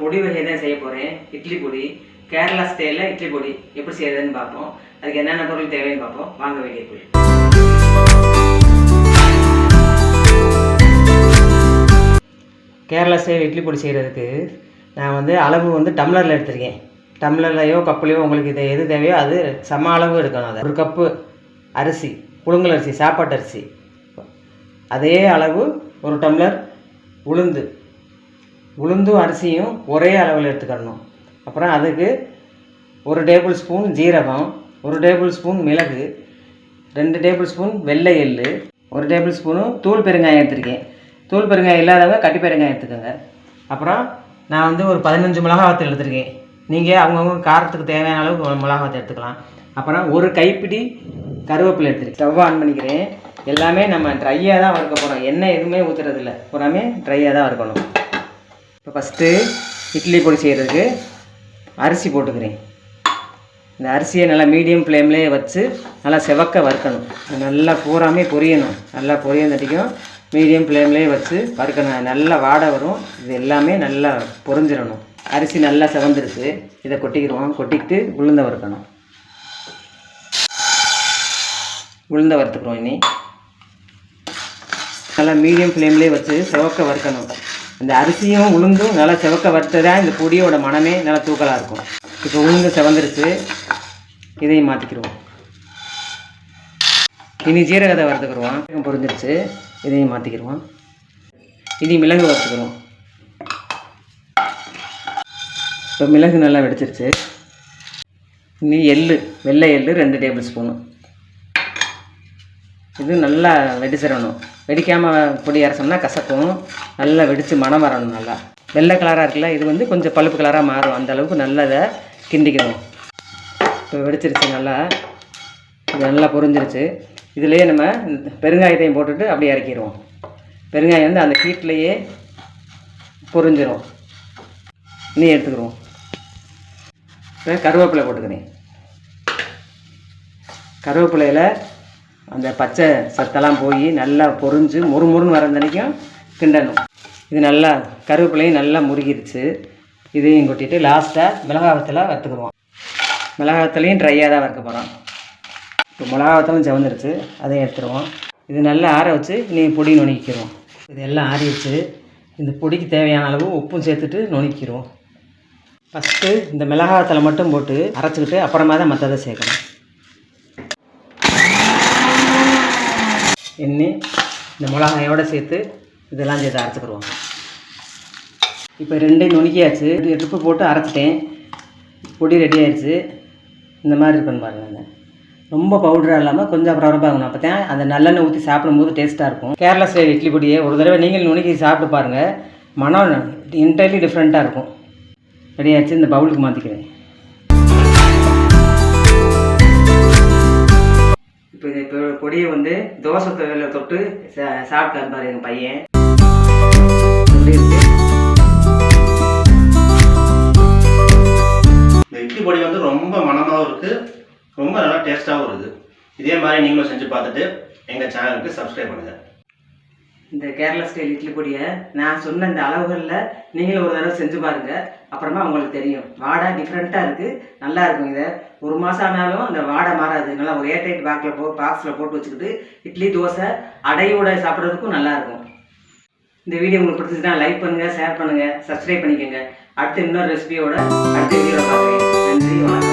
பொடி வகை தான் செய்ய போகிறேன். இட்லி பொடி, கேரளா ஸ்டைலில் இட்லி பொடி எப்படி செய்யறதுன்னு பார்ப்போம். அதுக்கு என்னென்ன பொருள் தேவைன்னு பார்ப்போம். வாங்க வீடியோக்குள்ள. கேரளா ஸ்டைல் இட்லி பொடி செய்கிறதுக்கு நான் அளவு டம்ளரில் எடுத்திருக்கேன். டம்ளர்லையோ கப்புலையோ உங்களுக்கு இது எது தேவையோ அது சம அளவு எடுக்கணும். அது 1 கப்பு அரிசி, புழுங்கல் அரிசி, சாப்பாட்டு அரிசி. அதே அளவு 1 டம்ளர் உளுந்தும் அரிசியும் ஒரே அளவில் எடுத்துக்கணும். அப்புறம் அதுக்கு 1 டேபிள் ஸ்பூன் ஜீரகம், 1 டேபிள் ஸ்பூன் மிளகு, 2 டேபிள் ஸ்பூன் வெள்ளை எள்ளு, 1 டேபிள் ஸ்பூனு தூள் பெருங்காயம் எடுத்திருக்கேன். தூள் பெருங்காயம் இல்லாதவங்க கட்டி பெருங்காயம் எடுத்துக்கோங்க. அப்புறம் நான் ஒரு 15 மிளகாவத்தல் எடுத்துருக்கேன். நீங்கள் அவங்கவுங்க காரத்துக்கு தேவையான அளவுக்கு மிளகாவத்தை எடுத்துக்கலாம். அப்புறம் 1 கைப்பிடி கருவேப்பிலை எடுத்துருக்கேன். ஸ்டவ் ஆன் பண்ணிக்கிறேன். எல்லாமே நம்ம ட்ரையாக தான் வறுக்க போகிறோம். எண்ணெய் எதுவுமே ஊற்றுறதில்ல, பூராமே ட்ரையாக தான் வறுக்கணும். இப்போ ஃபஸ்ட்டு இட்லி பொடி செய்கிறதுக்கு அரிசி போட்டுக்கிறேன். இந்த அரிசியை நல்லா மீடியம் ஃப்ளேம்லேயே வச்சு நல்லா செவக்க வறுக்கணும். நல்லா பூராமே பொரியணும். நல்லா பொரியந்தட்டிக்கும் மீடியம் ஃப்ளேம்லேயே வச்சு வறுக்கணும். நல்லா வாடை வரும். இது எல்லாமே நல்லா பொரிஞ்சிடணும். அரிசி நல்லா செவந்துருச்சு. இதை கொட்டிக்கிடுவோம். கொட்டிக்கிட்டு உளுந்த வறுக்கணும். உளுந்த வறுத்துக்கிறோம். இனி நல்லா மீடியம் ஃப்ளேம்லேயே வச்சு செவக்க வறுக்கணும். இந்த அரிசியும் உளுந்தும் நல்லா செவக்க வறுத்ததான் இந்த பொடியோட மனமே நல்லா தூக்கலாக இருக்கும். இப்போ உளுந்து செவந்துருச்சு. இதையும் மாற்றிக்கிடுவோம். இனி ஜீரகத்தை வறுத்துக்கிடுவோம். பொரிஞ்சிருச்சு. இதையும் மாற்றிக்கிடுவோம். இனி மிளகு வறுத்துக்கிறோம். இப்போ மிளகு நல்லா வெடிச்சிருச்சு. இனி வெள்ளை எள்ளு 2 டேபிள் ஸ்பூனு. இது நல்லா வெடிச்சிடணும். வெடிக்காமல் பொடி அரைச்சோம்னா கசக்கும். நல்லா வெடித்து மணம் வரணும். நல்லா வெள்ளை கலராக இருக்குல்ல, இது கொஞ்சம் பழுப்பு கலராக மாறும். அந்த அளவுக்கு நல்லா இதை கிண்டிக்கணும். இப்போ வெடிச்சிருச்சு. நல்லா இது நல்லா பொரிஞ்சிருச்சு. இதுலேயே நம்ம பெருங்காயத்தையும் போட்டுட்டு அப்படியே இறக்கிடுவோம். பெருங்காயம் அந்த ஹீட்லேயே பொரிஞ்சிடும். இனி எடுத்துக்கிடுவோம். இப்போ கருவேப்பிலை போட்டுக்கிறேன். கருவேப்பிலையில் அந்த பச்சை சத்தெல்லாம் போய் நல்லா பொரிஞ்சு முறுமுறுன்னு வரந்தனைக்கும் கிண்டணும். இது நல்லா கருவேப்பிலையும் நல்லா முருகிருச்சு. இதையும் கொட்டிட்டு லாஸ்ட்டாக மிளகாவத்தில் வறுத்துக்குருவோம். மிளகாவத்துலையும் ட்ரையாக தான் வறுக்க போகிறோம். இப்போ மிளகாவத்தலும் செவந்துருச்சு. அதையும் எடுத்துருவோம். இது நல்லா ஆற வச்சு நீ பொடி நுணுக்கிடுவோம். இது எல்லாம் ஆறிடுச்சு. இந்த பொடிக்கு தேவையான அளவு உப்பும் சேர்த்துட்டு நுணுக்கிடுவோம். ஃபஸ்ட்டு இந்த மிளகாவத்தலை மட்டும் போட்டு அரைச்சிக்கிட்டு அப்புறமா தான் மற்றதை சேர்க்கணும். எண்ணி இந்த மிளகாயோடு சேர்த்து இதெல்லாம் சேர்த்து அரைச்சிக்கிடுவோம். இப்போ 2 நுணுக்கியாச்சு. 2 ட்ரிப்பு போட்டு அரைச்சிட்டேன். பொடி ரெடி ஆயிடுச்சு. இந்த மாதிரி இருக்குன்னு பாருங்கள். ரொம்ப பவுடராக இல்லாமல் கொஞ்சம் அப்புறம் ஆகணும். அப்போ தான் அந்த நல்லெண்ணெய் ஊற்றி சாப்பிடும்போது டேஸ்ட்டாக இருக்கும். கேரளா ஸ்டைல் இட்லி பொடியை ஒரு தடவை நீங்கள் நுணுக்கி சாப்பிட்டு பாருங்கள். மனம் என்டையர்லி டிஃப்ரெண்ட்டாக இருக்கும். ரெடி ஆச்சு. இந்த பவுலுக்கு மாற்றிக்கிறேன். இப்போ பொடியை தோசை துவையில் தொட்டு சாப்பிட்டு பாரு எங்கள் பையன். இந்த இட்லி பொடி ரொம்ப மனமாகவும் இருக்குது, ரொம்ப நல்லா டேஸ்ட்டாகவும் இருக்குது. இதே மாதிரி நீங்களும் செஞ்சு பார்த்துட்டு எங்கள் சேனலுக்கு சப்ஸ்கிரைப் பண்ணுங்கள். இந்த கேரளா ஸ்டைல் இட்லி பொடியை நான் சொன்ன இந்த அளவுகளில் நீங்களும் ஒரு தடவை செஞ்சு பாருங்கள். அப்புறமா உங்களுக்கு தெரியும். வாடை டிஃப்ரெண்ட்டாக இருக்குது. நல்லா இருக்கும். இதை 1 மாதம் ஆனாலும் அந்த வாடை மாறாது. நல்லா ஒரு ஏர்டைட் பாக்ஸில் போட்டு வச்சுக்கிட்டு இட்லி, தோசை, அடையோட சாப்பிட்றதுக்கும் நல்லாயிருக்கும். இந்த வீடியோ உங்களுக்கு பிடிச்சிச்சுன்னா லைக் பண்ணுங்கள், ஷேர் பண்ணுங்கள், சப்ஸ்கிரைப் பண்ணிக்கோங்க. அடுத்த இன்னொரு ரெசிபியோட அடுத்த வீடியோவில் பார்க்குறேன். நன்றி, வணக்கம்.